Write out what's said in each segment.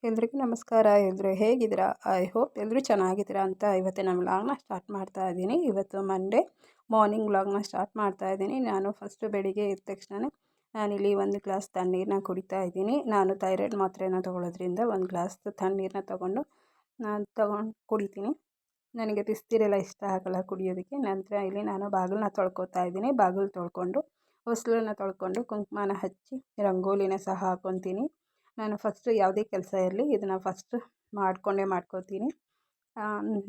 ಎಲ್ರಿಗೂ ನಮಸ್ಕಾರ. ಎಲ್ಲರೂ ಹೇಗಿದ್ದೀರಾ? ಐ ಹೋಪ್ ಎಲ್ಲರೂ ಚೆನ್ನಾಗಿದ್ದೀರಾ ಅಂತ ಇವತ್ತಿನ ವ್ಲಾಗ್ನ ಸ್ಟಾರ್ಟ್ ಮಾಡ್ತಾ ಇದ್ದೀನಿ. ಇವತ್ತು ಮಂಡೇ ಮಾರ್ನಿಂಗ್ ವ್ಲಾಗ್ನ ಸ್ಟಾರ್ಟ್ ಮಾಡ್ತಾ ಇದ್ದೀನಿ. ನಾನು ಫಸ್ಟು ಬೆಳಿಗ್ಗೆ ಎದ್ದ ತಕ್ಷಣ ನಾನಿಲ್ಲಿ ಒಂದು ಗ್ಲಾಸ್ ತಣ್ಣೀರನ್ನ ಕುಡಿತಾ ಇದ್ದೀನಿ. ನಾನು ಥೈರಾಯ್ಡ್ ಮಾತ್ರೆನ ತೊಗೊಳ್ಳೋದ್ರಿಂದ ಒಂದು ಗ್ಲಾಸ್ ತಣ್ಣೀರನ್ನ ತೊಗೊಂಡು ಕುಡಿತೀನಿ. ನನಗೆ ಬಿಸಿನೀರೆಲ್ಲ ಇಷ್ಟ ಆಗಲ್ಲ ಕುಡಿಯೋದಕ್ಕೆ. ನಂತರ ಇಲ್ಲಿ ನಾನು ಬಾಗಿಲನ್ನ ತೊಳ್ಕೊತಾ ಇದ್ದೀನಿ. ಬಾಗಿಲು ತೊಳ್ಕೊಂಡು ಹೊಸ್ಲನ್ನ ತೊಳ್ಕೊಂಡು ಕುಂಕುಮನ ಹಚ್ಚಿ ರಂಗೋಲಿನ ಸಹ ಹಾಕ್ಕೊತೀನಿ. ನಾನು ಫಸ್ಟು ಯಾವುದೇ ಕೆಲಸ ಇರಲಿ ಇದನ್ನು ಫಸ್ಟ್ ಮಾಡ್ಕೋತೀನಿ.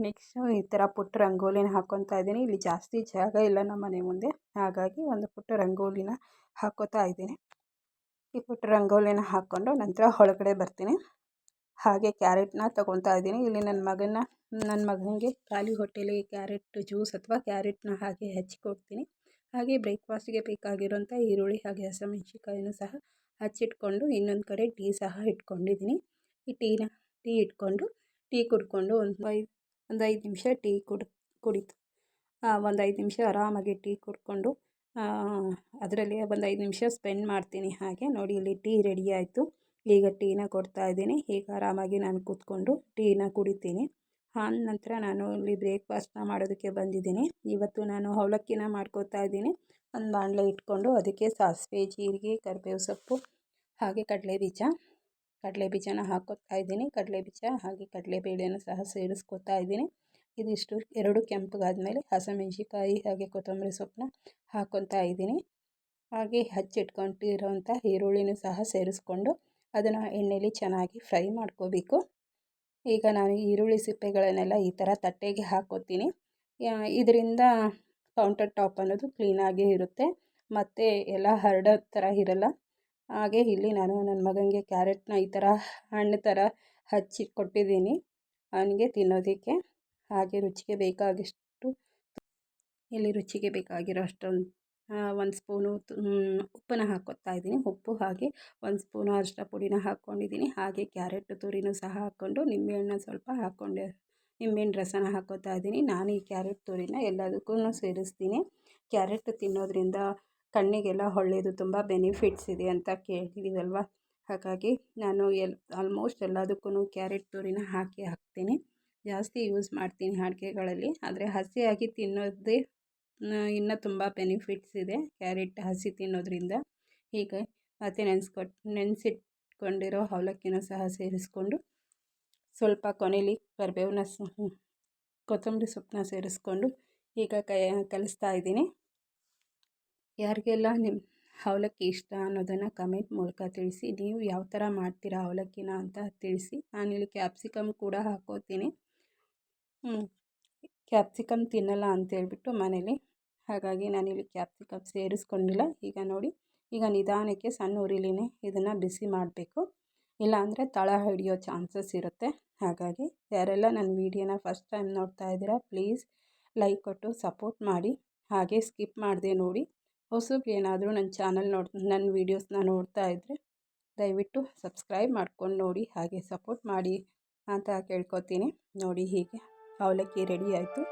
ನೆಕ್ಸ್ಟು ಈ ಥರ ಪುಟ್ಟ ರಂಗೋಲಿನ ಹಾಕ್ಕೊತಾ ಇದ್ದೀನಿ. ಇಲ್ಲಿ ಜಾಸ್ತಿ ಜಾಗ ಇಲ್ಲ ನಮ್ಮ ಮನೆ ಮುಂದೆ, ಹಾಗಾಗಿ ಒಂದು ಪುಟ್ಟ ರಂಗೋಲಿನ ಹಾಕ್ಕೋತಾ ಇದ್ದೀನಿ. ಈ ಪುಟ್ಟ ರಂಗೋಲಿನ ಹಾಕ್ಕೊಂಡು ನಂತರ ಒಳಗಡೆ ಬರ್ತೀನಿ. ಹಾಗೆ ಕ್ಯಾರೆಟ್ನ ತೊಗೊತಾ ಇದ್ದೀನಿ. ಇಲ್ಲಿ ನನ್ನ ಮಗನಿಗೆ ಖಾಲಿ ಹೊಟ್ಟೆಲಿ ಕ್ಯಾರೆಟ್ ಜ್ಯೂಸ್ ಅಥವಾ ಕ್ಯಾರೆಟ್ನ ಹಾಗೆ ಹಚ್ಚಿಕೊಡ್ತೀನಿ. ಹಾಗೆ ಬ್ರೇಕ್ಫಾಸ್ಟ್ಗೆ ಬೇಕಾಗಿರೋಂಥ ಈರುಳ್ಳಿ ಹಾಗೆ ಹಸಿಮೆಣ್ಸಿನ್ಕಾಯಿನೂ ಸಹ ಹಚ್ಚಿಟ್ಕೊಂಡು ಇನ್ನೊಂದು ಕಡೆ ಟೀ ಸಹ ಇಟ್ಕೊಂಡಿದ್ದೀನಿ. ಈ ಟೀ ಇಟ್ಕೊಂಡು ಟೀ ಕುಡ್ಕೊಂಡು ಒಂದು 5 ನಿಮಿಷ ಟೀ ಕುಡಿತು ಒಂದು 5 ನಿಮಿಷ ಆರಾಮಾಗಿ ಟೀ ಕುಡ್ಕೊಂಡು ಅದರಲ್ಲಿ ಒಂದು 5 ನಿಮಿಷ ಸ್ಪೆಂಡ್ ಮಾಡ್ತೀನಿ. ಹಾಗೆ ನೋಡಿ, ಇಲ್ಲಿ ಟೀ ರೆಡಿ ಆಯಿತು. ಈಗ ಟೀನ ಕೊಡ್ತಾ ಇದ್ದೀನಿ. ಈಗ ಆರಾಮಾಗಿ ನಾನು ಕೂತ್ಕೊಂಡು ಟೀನ ಕುಡಿತೀನಿ. ನಂತರ ನಾನು ಇಲ್ಲಿ ಬ್ರೇಕ್ಫಾಸ್ಟ್ನ ಮಾಡೋದಕ್ಕೆ ಬಂದಿದ್ದೀನಿ. ಇವತ್ತು ನಾನು ಅವಲಕ್ಕಿನ ಮಾಡ್ಕೋತಾ ಇದ್ದೀನಿ. ಒಂದು ಬಾಣಲೆ ಇಟ್ಕೊಂಡು ಅದಕ್ಕೆ ಸಾಸಿವೆ, ಜೀರಿಗೆ, ಕರಿಬೇವು ಸೊಪ್ಪು ಹಾಗೆ ಕಡಲೆ ಬೀಜನ ಹಾಕ್ಕೋತಾ ಇದ್ದೀನಿ. ಕಡಲೆ ಬೀಜ ಹಾಗೆ ಕಡಲೆಬೇಳೆನೂ ಸಹ ಸೇರಿಸ್ಕೋತಾ ಇದ್ದೀನಿ. ಇದಿಷ್ಟು ಎರಡು ಕೆಂಪಗಾದ್ಮೇಲೆ ಹಸಿಮೆಣ್ಸಿನ್ಕಾಯಿ ಹಾಗೆ ಕೊತ್ತಂಬರಿ ಸೊಪ್ಪನ್ನ ಹಾಕ್ಕೊತಾ ಇದ್ದೀನಿ. ಹಾಗೆ ಹಚ್ಚಿಟ್ಕೊಂಡಿರೋಂಥ ಈರುಳ್ಳಿನೂ ಸಹ ಸೇರಿಸ್ಕೊಂಡು ಅದನ್ನು ಎಣ್ಣೆಲಿ ಚೆನ್ನಾಗಿ ಫ್ರೈ ಮಾಡ್ಕೋಬೇಕು. ಈಗ ನಾನು ಈರುಳ್ಳಿ ಸಿಪ್ಪೆಗಳನ್ನೆಲ್ಲ ಈ ಥರ ತಟ್ಟೆಗೆ ಹಾಕ್ಕೋತೀನಿ. ಇದರಿಂದ ಕೌಂಟರ್ ಟಾಪ್ ಅನ್ನೋದು ಕ್ಲೀನಾಗಿ ಇರುತ್ತೆ ಮತ್ತು ಎಲ್ಲ ಹರಡೋ ಥರ ಇರಲ್ಲ. ಹಾಗೆ ಇಲ್ಲಿ ನಾನು ನನ್ನ ಮಗನಿಗೆ ಕ್ಯಾರೆಟ್ನ ಈ ಥರ ಹಣ್ಣು ಥರ ಹಚ್ಚಿ ಕೊಟ್ಟಿದ್ದೀನಿ ಅವನಿಗೆ ತಿನ್ನೋದಕ್ಕೆ. ಹಾಗೆ ರುಚಿಗೆ ಬೇಕಾಗಿರೋ ಅಷ್ಟೊಂದು 1 ಸ್ಪೂನು ಉಪ್ಪನ್ನು ಹಾಕ್ಕೊತಾ ಇದ್ದೀನಿ. ಉಪ್ಪು ಹಾಗೆ 1 ಸ್ಪೂನು ಅರಿಶಿನ ಪುಡಿನ ಹಾಕ್ಕೊಂಡಿದ್ದೀನಿ. ಹಾಗೆ ಕ್ಯಾರೆಟ್ ತುರಿನೂ ಸಹ ಹಾಕ್ಕೊಂಡು ನಿಂಬೆಹಣ್ಣು ಸ್ವಲ್ಪ ನಿಂಬೆಹಣ್ಣು ರಸನ ಹಾಕ್ಕೋತಾ ಇದ್ದೀನಿ. ನಾನು ಈ ಕ್ಯಾರೆಟ್ ತುರಿನ ಎಲ್ಲದಕ್ಕೂ ಸೇರಿಸ್ತೀನಿ. ಕ್ಯಾರೆಟ್ ತಿನ್ನೋದ್ರಿಂದ ಕಣ್ಣಿಗೆಲ್ಲ ಒಳ್ಳೆಯದು, ತುಂಬ ಬೆನಿಫಿಟ್ಸ್ ಇದೆ ಅಂತ ಕೇಳಿದ್ದೀವಲ್ವ. ಹಾಗಾಗಿ ನಾನು ಆಲ್ಮೋಸ್ಟ್ ಎಲ್ಲದಕ್ಕೂ ಕ್ಯಾರೆಟ್ ತುರಿನ ಹಾಕ್ತೀನಿ. ಜಾಸ್ತಿ ಯೂಸ್ ಮಾಡ್ತೀನಿ ಅಡುಗೆಗಳಲ್ಲಿ. ಆದರೆ ಹಸಿಯಾಗಿ ತಿನ್ನೋದೇ ಇನ್ನೂ ತುಂಬ ಬೆನಿಫಿಟ್ಸ್ ಇದೆ ಕ್ಯಾರೆಟ್ ಹಸಿ ತಿನ್ನೋದ್ರಿಂದ. ಹೀಗೆ ಮತ್ತು ನೆನೆಸಿಟ್ಕೊಂಡಿರೋ ಅವಲಕ್ಕಿನೂ ಸಹ ಸೇರಿಸ್ಕೊಂಡು ಸ್ವಲ್ಪ ಕೊನೆಯಲ್ಲಿ ಕೊತ್ತಂಬರಿ ಸೊಪ್ಪನ್ನ ಸೇರಿಸ್ಕೊಂಡು ಈಗ ಕಲಿಸ್ತಾ ಇದ್ದೀನಿ. ಯಾರಿಗೆಲ್ಲ ನಿಮ್ಮ ಅವಲಕ್ಕಿ ಇಷ್ಟ ಅನ್ನೋದನ್ನು ಕಮೆಂಟ್ ಮೂಲಕ ತಿಳಿಸಿ. ನೀವು ಯಾವ ಥರ ಮಾಡ್ತೀರಾ ಅವಲಕ್ಕಿನ ಅಂತ ತಿಳಿಸಿ. ನಾನಿಲ್ಲಿ ಕ್ಯಾಪ್ಸಿಕಮ್ ಕೂಡ ಹಾಕ್ಕೋತೀನಿ. ಕ್ಯಾಪ್ಸಿಕಮ್ ತಿನ್ನಲ್ಲ ಅಂತೇಳ್ಬಿಟ್ಟು ಮನೇಲಿ, ಹಾಗಾಗಿ ನಾನಿಲ್ಲಿ ಕ್ಯಾಪ್ಸಿಕಮ್ ಸೇರಿಸ್ಕೊಂಡಿಲ್ಲ. ಈಗ ನೋಡಿ, ಈಗ ನಿಧಾನಕ್ಕೆ ಸಣ್ಣ ಉರಿಲಿನೇ ಇದನ್ನು ಬಿಸಿ ಮಾಡಬೇಕು, ಇಲ್ಲಾಂದರೆ ತಳ ಹಿಡಿಯೋ ಚಾನ್ಸಸ್ ಇರುತ್ತೆ. ಹಾಗಾಗಿ ಯಾರೆಲ್ಲ ನನ್ನ ವೀಡಿಯೋನ ಫಸ್ಟ್ ಟೈಮ್ ನೋಡ್ತಾ ಇದ್ದೀರಾ ಪ್ಲೀಸ್ ಲೈಕ್ ಕೊಟ್ಟು ಸಪೋರ್ಟ್ ಮಾಡಿ. ಹಾಗೆ ಸ್ಕಿಪ್ ಮಾಡದೆ ನೋಡಿ. ಹೊಸಬ್ರು ಏನಾದರೂ ನನ್ನ ವೀಡಿಯೋಸ್ನ ನೋಡ್ತಾ ಇದ್ದರೆ ದಯವಿಟ್ಟು ಸಬ್ಸ್ಕ್ರೈಬ್ ಮಾಡ್ಕೊಂಡು ನೋಡಿ, ಹಾಗೆ ಸಪೋರ್ಟ್ ಮಾಡಿ ಅಂತ ಕೇಳ್ಕೊತೀನಿ. ನೋಡಿ, ಹೀಗೆ ಅವಲಕ್ಕಿ ರೆಡಿ ಆಯಿತು.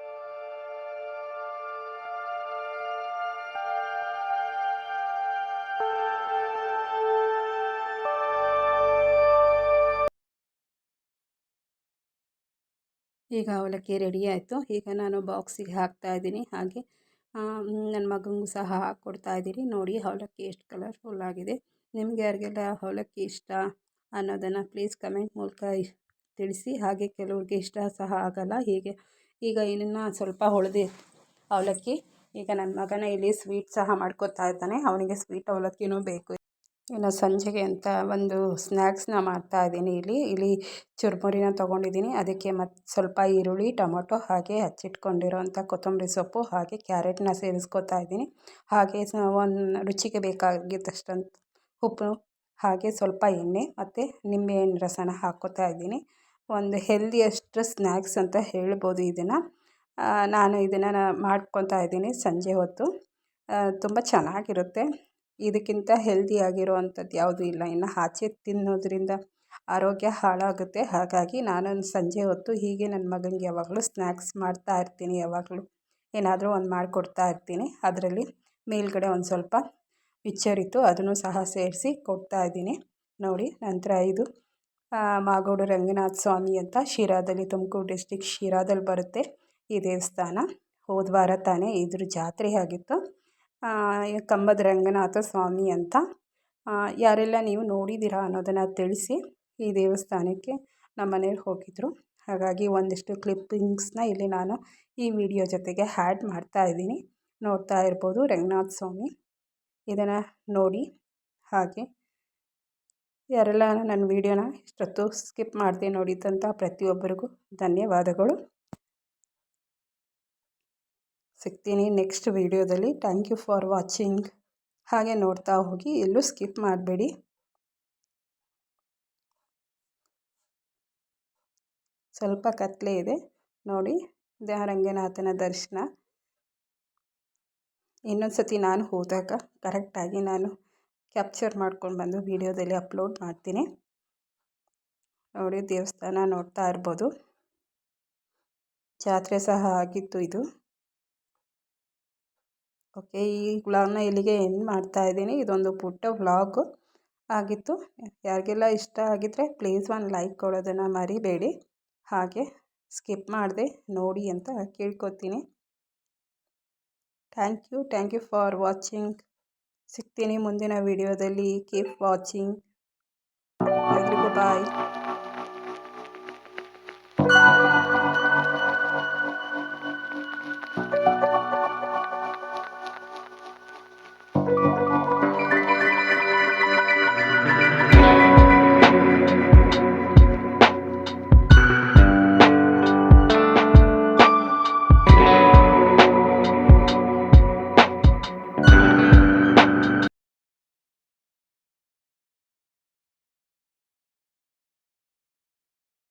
ಈಗ ಅವಲಕ್ಕಿ ರೆಡಿ ಆಯಿತು. ಈಗ ನಾನು ಬಾಕ್ಸಿಗೆ ಹಾಕ್ತಾಯಿದ್ದೀನಿ. ಹಾಗೆ ನನ್ನ ಮಗನಿಗೂ ಸಹ ಹಾಕ್ಕೊಡ್ತಾ ಇದ್ದೀನಿ. ನೋಡಿ, ಅವಲಕ್ಕಿ ಎಷ್ಟು ಕಲರ್ಫುಲ್ ಆಗಿದೆ. ನಿಮಗೆ ಯಾರಿಗೆಲ್ಲ ಅವಲಕ್ಕಿ ಇಷ್ಟ ಅನ್ನೋದನ್ನು ಪ್ಲೀಸ್ ಕಮೆಂಟ್ ಮೂಲಕ ತಿಳಿಸಿ. ಹಾಗೆ ಕೆಲವ್ರಿಗೆ ಇಷ್ಟ ಸಹ ಆಗಲ್ಲ. ಈಗ ಇನ್ನೂ ಸ್ವಲ್ಪ ಉಳಿದಿ ಅವಲಕ್ಕಿ. ಈಗ ನನ್ನ ಮಗನ ಇಲ್ಲಿ ಸ್ವೀಟ್ ಸಹ ಮಾಡ್ಕೊತಾ ಇದ್ದಾನೆ. ಅವನಿಗೆ ಸ್ವೀಟ್ ಅವಲಕ್ಕಿನೂ ಬೇಕು. ಇನ್ನು ಸಂಜೆಗೆ ಅಂತ ಒಂದು ಸ್ನ್ಯಾಕ್ಸ್ನ ಮಾಡ್ತಾಯಿದ್ದೀನಿ. ಇಲ್ಲಿ ಚುರುಮುರಿನ ತೊಗೊಂಡಿದ್ದೀನಿ. ಅದಕ್ಕೆ ಮತ್ತು ಸ್ವಲ್ಪ ಈರುಳ್ಳಿ, ಟೊಮೊಟೊ ಹಾಗೆ ಹಚ್ಚಿಟ್ಕೊಂಡಿರೋಂಥ ಕೊತ್ತಂಬರಿ ಸೊಪ್ಪು ಹಾಗೆ ಕ್ಯಾರೆಟ್ನ ಸೇರಿಸ್ಕೊತಾ ಇದ್ದೀನಿ. ಹಾಗೆ ಒಂದು ರುಚಿಗೆ ಬೇಕಾಗಿದ್ದಷ್ಟು ಉಪ್ಪು ಹಾಗೆ ಸ್ವಲ್ಪ ಎಣ್ಣೆ ಮತ್ತು ನಿಂಬೆಹಣ್ಣು ರಸನ ಹಾಕ್ಕೋತಾ ಇದ್ದೀನಿ. ಒಂದು ಹೆಲ್ದಿಯಸ್ಟ್ ಸ್ನ್ಯಾಕ್ಸ್ ಅಂತ ಹೇಳ್ಬೋದು ಇದನ್ನು. ನಾನು ಇದನ್ನು ಮಾಡ್ಕೊತಾ ಇದ್ದೀನಿ ಸಂಜೆ ಹೊತ್ತು. ತುಂಬ ಚೆನ್ನಾಗಿರುತ್ತೆ. ಇದಕ್ಕಿಂತ ಹೆಲ್ದಿಯಾಗಿರುವಂಥದ್ದು ಯಾವುದೂ ಇಲ್ಲ. ಇನ್ನು ಆಚೆ ತಿನ್ನೋದ್ರಿಂದ ಆರೋಗ್ಯ ಹಾಳಾಗುತ್ತೆ. ಹಾಗಾಗಿ ನಾನು ಸಂಜೆ ಹೊತ್ತು ಹೀಗೆ ನನ್ನ ಮಗನಿಗೆ ಯಾವಾಗಲೂ ಸ್ನ್ಯಾಕ್ಸ್ ಮಾಡ್ತಾ ಇರ್ತೀನಿ. ಯಾವಾಗಲೂ ಏನಾದರೂ ಒಂದು ಮಾಡಿಕೊಡ್ತಾ ಇರ್ತೀನಿ. ಅದರಲ್ಲಿ ಮೇಲ್ಗಡೆ ಒಂದು ಸ್ವಲ್ಪ ಮಿಕ್ಚರ್ ಇತ್ತು, ಅದನ್ನು ಸಹ ಸೇರಿಸಿ ಕೊಡ್ತಾಯಿದ್ದೀನಿ. ನೋಡಿ, ನಂತರ ಇದು ಮಾಗೋಡು ರಂಗನಾಥ ಸ್ವಾಮಿ ಅಂತ ಶಿರಾದಲ್ಲಿ, ತುಮಕೂರು ಡಿಸ್ಟಿಕ್ ಶಿರಾದಲ್ಲಿ ಬರುತ್ತೆ ಈ ದೇವಸ್ಥಾನ. ಹೋದ ವಾರ ತಾನೇ ಇದ್ರ ಜಾತ್ರೆ ಆಗಿತ್ತು. ಕಂಬದ ರಂಗನಾಥ ಸ್ವಾಮಿ ಅಂತ. ಯಾರೆಲ್ಲ ನೀವು ನೋಡಿದ್ದೀರಾ ಅನ್ನೋದನ್ನು ತಿಳಿಸಿ. ಈ ದೇವಸ್ಥಾನಕ್ಕೆ ನಮ್ಮ ಮನೆಯವ್ರು ಹೋಗಿದ್ದರು, ಹಾಗಾಗಿ ಒಂದಿಷ್ಟು ಕ್ಲಿಪ್ಪಿಂಗ್ಸ್ನ ಇಲ್ಲಿ ನಾನು ಈ ವಿಡಿಯೋ ಜೊತೆಗೆ ಆ್ಯಡ್ ಮಾಡ್ತಾ ಇದ್ದೀನಿ. ನೋಡ್ತಾ ಇರ್ಬೋದು ರಂಗನಾಥ ಸ್ವಾಮಿ. ಇದನ್ನು ನೋಡಿ. ಹಾಗೆ ಯಾರೆಲ್ಲ ನನ್ನ ವೀಡಿಯೋನ ಇಷ್ಟೊತ್ತು ಸ್ಕಿಪ್ ಮಾಡದೆ ನೋಡಿದ್ದಂಥ ಪ್ರತಿಯೊಬ್ಬರಿಗೂ ಧನ್ಯವಾದಗಳು. ಸಿಗ್ತೀನಿ ನೆಕ್ಸ್ಟ್ ವೀಡಿಯೋದಲ್ಲಿ. Thank you for watching. ಹಾಗೆ ನೋಡ್ತಾ ಹೋಗಿ, ಎಲ್ಲೂ ಸ್ಕಿಪ್ ಮಾಡಬೇಡಿ. ಸ್ವಲ್ಪ ಕತ್ತಲೆ ಇದೆ ನೋಡಿ. ರಂಗನಾಥನ ದರ್ಶನ ಇನ್ನೊಂದು ಸತಿ ನಾನು ಹೋದಾಗ ಕರೆಕ್ಟಾಗಿ ನಾನು ಕ್ಯಾಪ್ಚರ್ ಮಾಡ್ಕೊಂಡು ಬಂದು ವಿಡಿಯೋದಲ್ಲಿ ಅಪ್ಲೋಡ್ ಮಾಡ್ತೀನಿ. ನೋಡಿ ದೇವಸ್ಥಾನ ನೋಡ್ತಾ ಇರ್ಬೋದು. ಜಾತ್ರೆ ಸಹ ಆಗಿತ್ತು ಇದು. ಓಕೆ, ಈ ವ್ಲಾಗ್ನ ಇಲ್ಲಿಗೆ ಎಂಡ್ ಮಾಡ್ತಾ ಇದ್ದೀನಿ. ಇದೊಂದು ಪುಟ್ಟ ವ್ಲಾಗು ಆಗಿತ್ತು. ಯಾರಿಗೆಲ್ಲ ಇಷ್ಟ ಆಗಿದ್ದರೆ ಪ್ಲೀಸ್ ಒಂದು ಲೈಕ್ ಕೊಡೋದನ್ನು ಮರಿಬೇಡಿ. ಹಾಗೆ ಸ್ಕಿಪ್ ಮಾಡದೆ ನೋಡಿ ಅಂತ ಕೇಳ್ಕೊತೀನಿ. Thank you for watching. ಸಿಗ್ತೀನಿ ಮುಂದಿನ ವಿಡಿಯೋದಲ್ಲಿ. Keep watching. ಎಲ್ರಿಗೂ ಬಾಯ್.